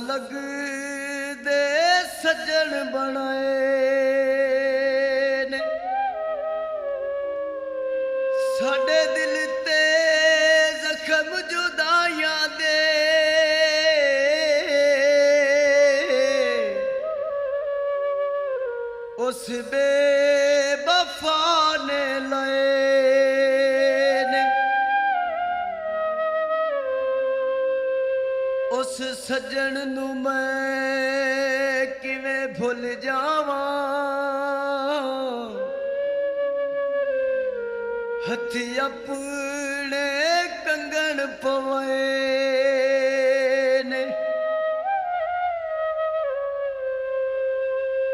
लग दे सजन बनाए ने साडे दिल ते जख्म जुदाइयां दे उस बेवफा ने लाए ने उस सजन नू मैं किवें भुल जावां हथी अपने कंगन पवे ने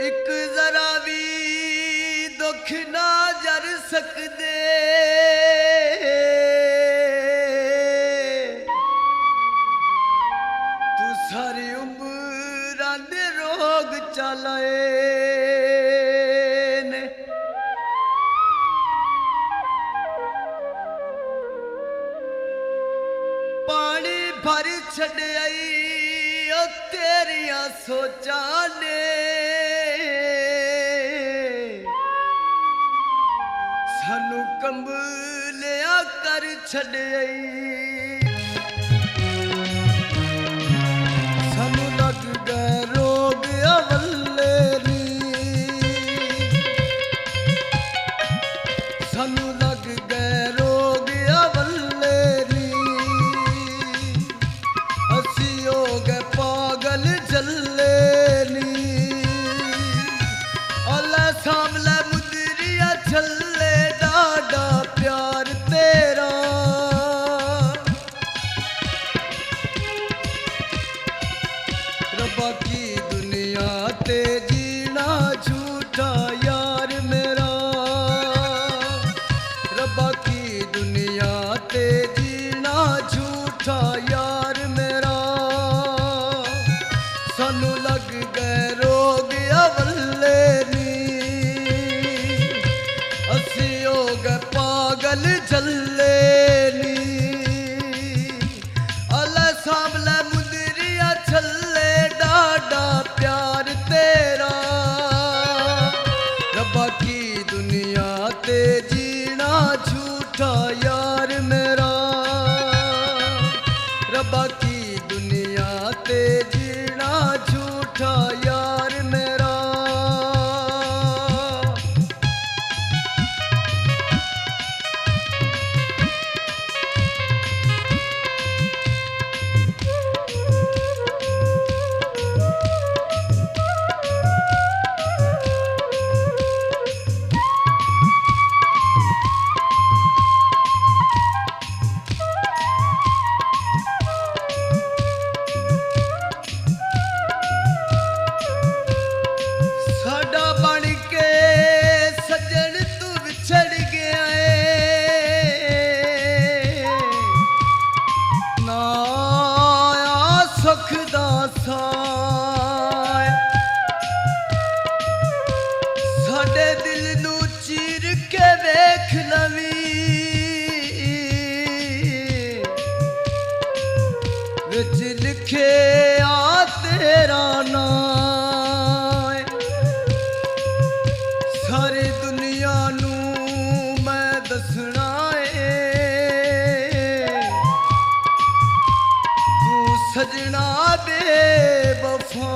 एक जरा भी दुख ना जर सकदे तू सारी उम्र दे रोग चलाए ने पानी भर छड़ आई ओ तेरिया सोचां ने सानू कंबलिया कर छड़ आई सानू लग गए रोग अवले सानू लग गए रोग अवले असी हो गए पागल जल्ले अल्लाह सामले मुदरिया छल्ले डाडा प्यार तेरा रब्बा की दुनिया ते जीना झूठा यार मेरा रब्बा की दुनिया ते जीना झूठा यार मेरा सानू लग गए रोग अवले असी हो गए पागल जल्ले अल्लाह सामले मुदरिया छल्ले डाडा प्यार तेरा रब्बा की दुनिया ते जीना झूठा यार मेरा रब्बा की दुनिया ते जीना झूठा यार मेरा साडा बन के सजन तू विछड़ गया ना आया सुख दा साय साडे दिल नू चीर के वेख लवी विच लिखे आ तेरा नाम सारी दुनिया नू मैं दसना तू सजना बेवफा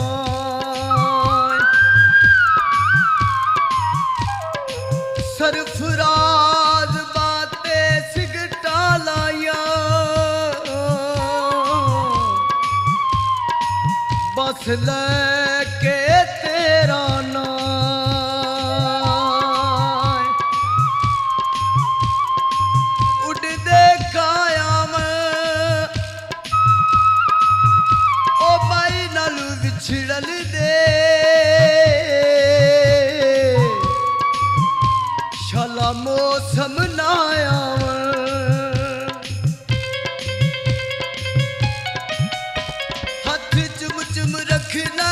सरफराज बातें सिगटा लाया बस लेके तेरा नाम उड़ दे कायम ओ बाई नालू विछड़ल दे शाला मौसम ना आया हाथ चुम चुम रखना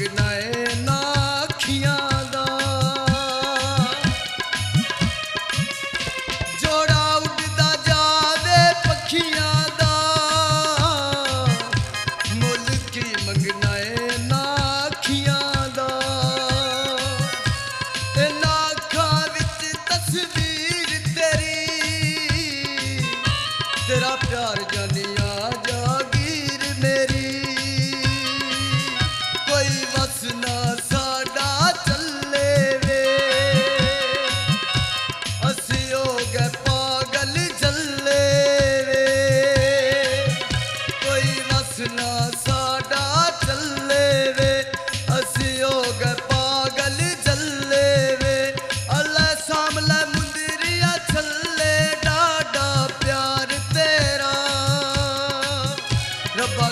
मंगना है ना अखियां दा जोड़ा उड़दा जावे पखियां दा मुल की मंगना है ना अखियां दा ते ना अखां विच तस्वीर तेरी तेरा प्यार जानिया जागीर मेरी कोई वस ना साडा चले वे असी हो गए पागल चले वे कोई वस ना साडा चले वे असी हो गए पागल चले वे अल्लाह सामले मुंदरिया चले डाडा प्यार तेरा रब्बा